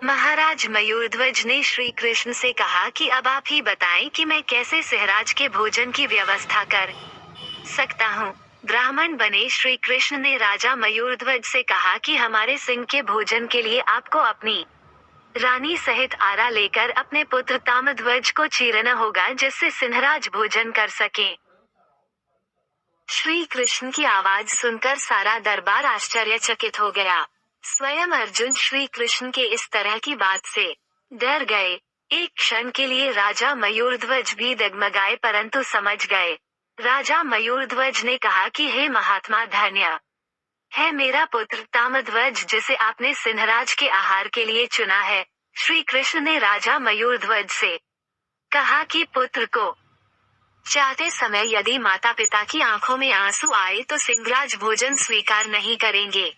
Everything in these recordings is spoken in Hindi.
महाराज मयूरध्वज ने श्री कृष्ण से कहा कि अब आप ही बताएं कि मैं कैसे सहराज के भोजन की व्यवस्था कर सकता हूँ। ब्राह्मण बने श्री कृष्ण ने राजा मयूरध्वज से कहा कि हमारे सिंह के भोजन के लिए आपको अपनी रानी सहित आरा लेकर अपने पुत्र ताम्रध्वज को चीरना होगा, जिससे सिंहराज भोजन कर सके। श्री कृष्ण की आवाज सुनकर सारा दरबार आश्चर्यचकित हो गया। स्वयं अर्जुन श्री कृष्ण के इस तरह की बात से डर गए। एक क्षण के लिए राजा मयूरध्वज भी डगमगाए, परंतु समझ गए। राजा मयूरध्वज ने कहा कि हे महात्मा, धन्य है मेरा पुत्र ताम्रध्वज, जिसे आपने सिंहराज के आहार के लिए चुना है। श्री कृष्ण ने राजा मयूरध्वज से कहा कि पुत्र को चाहते समय यदि माता पिता की आंखों में आंसू आए तो सिंहराज भोजन स्वीकार नहीं करेंगे।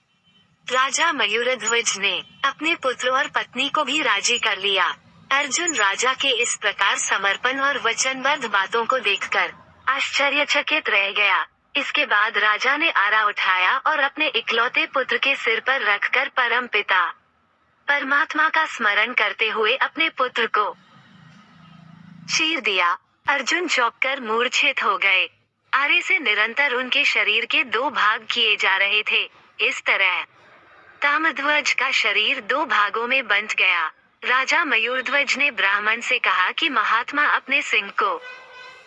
राजा मयूरध्वज ने अपने पुत्र और पत्नी को भी राजी कर लिया। अर्जुन राजा के इस प्रकार समर्पण और वचनबद्ध बातों को देखकर आश्चर्यचकित रह गया। इसके बाद राजा ने आरा उठाया और अपने इकलौते पुत्र के सिर पर रखकर परम पिता परमात्मा का स्मरण करते हुए अपने पुत्र को चीर दिया। अर्जुन चौंककर मूर्छित हो गए। आरे से निरंतर उनके शरीर के दो भाग किए जा रहे थे। इस तरह ताम्रध्वज का शरीर दो भागों में बंट गया। राजा मयूरध्वज ने ब्राह्मण से कहा कि महात्मा अपने सिंह को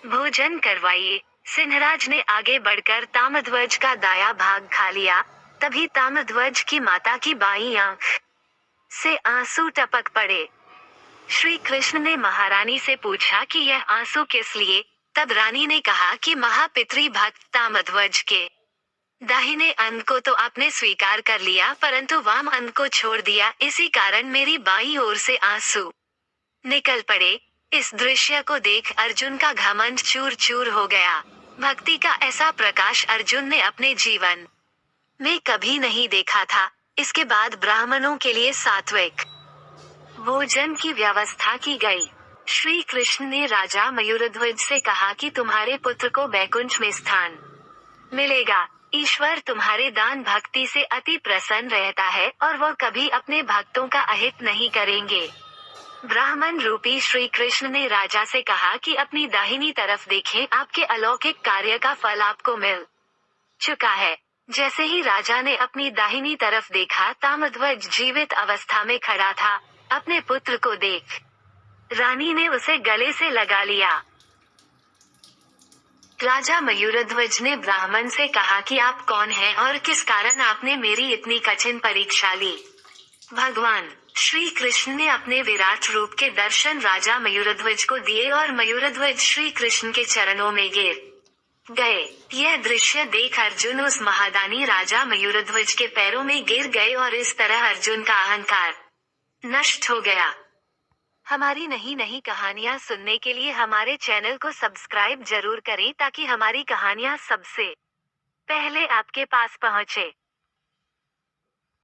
भोजन करवाइए। सिंहराज ने आगे बढ़कर ताम्रध्वज का दाया भाग खा लिया। तभी ताम्रध्वज की माता की बाईं आंख से आंसू टपक पड़े। श्री कृष्ण ने महारानी से पूछा कि यह आंसू किस लिए। तब रानी ने कहा कि महापितृ भक्त ताम्रध्वज के दाहिने अंग को तो आपने स्वीकार कर लिया, परंतु वाम अंग को छोड़ दिया। इसी कारण मेरी बाईं ओर से आंसू निकल पड़े। इस दृश्य को देख अर्जुन का घमंड चूर चूर हो गया। भक्ति का ऐसा प्रकाश अर्जुन ने अपने जीवन में कभी नहीं देखा था। इसके बाद ब्राह्मणों के लिए सात्विक भोजन की व्यवस्था की गई। श्री कृष्ण ने राजा मयूरध्वज से कहा कि तुम्हारे पुत्र को बैकुंठ में स्थान मिलेगा। ईश्वर तुम्हारे दान भक्ति से अति प्रसन्न रहता है और वो कभी अपने भक्तों का अहित नहीं करेंगे। ब्राह्मण रूपी श्री कृष्ण ने राजा से कहा कि अपनी दाहिनी तरफ देखें, आपके अलौकिक कार्य का फल आपको मिल चुका है। जैसे ही राजा ने अपनी दाहिनी तरफ देखा, ताम्रध्वज जीवित अवस्था में खड़ा था। अपने पुत्र को देख रानी ने उसे गले से लगा लिया। राजा मयूरध्वज ने ब्राह्मण से कहा कि आप कौन हैं और किस कारण आपने मेरी इतनी कठिन परीक्षा ली। भगवान श्री कृष्ण ने अपने विराट रूप के दर्शन राजा मयूरध्वज को दिए और मयूरध्वज श्री कृष्ण के चरणों में गिर गए। यह दृश्य देख अर्जुन उस महादानी राजा मयूरध्वज के पैरों में गिर गए और इस तरह अर्जुन का अहंकार नष्ट हो गया। हमारी नई नई कहानियाँ सुनने के लिए हमारे चैनल को सब्सक्राइब जरूर करें, ताकि हमारी कहानियाँ सबसे पहले आपके पास पहुँचे।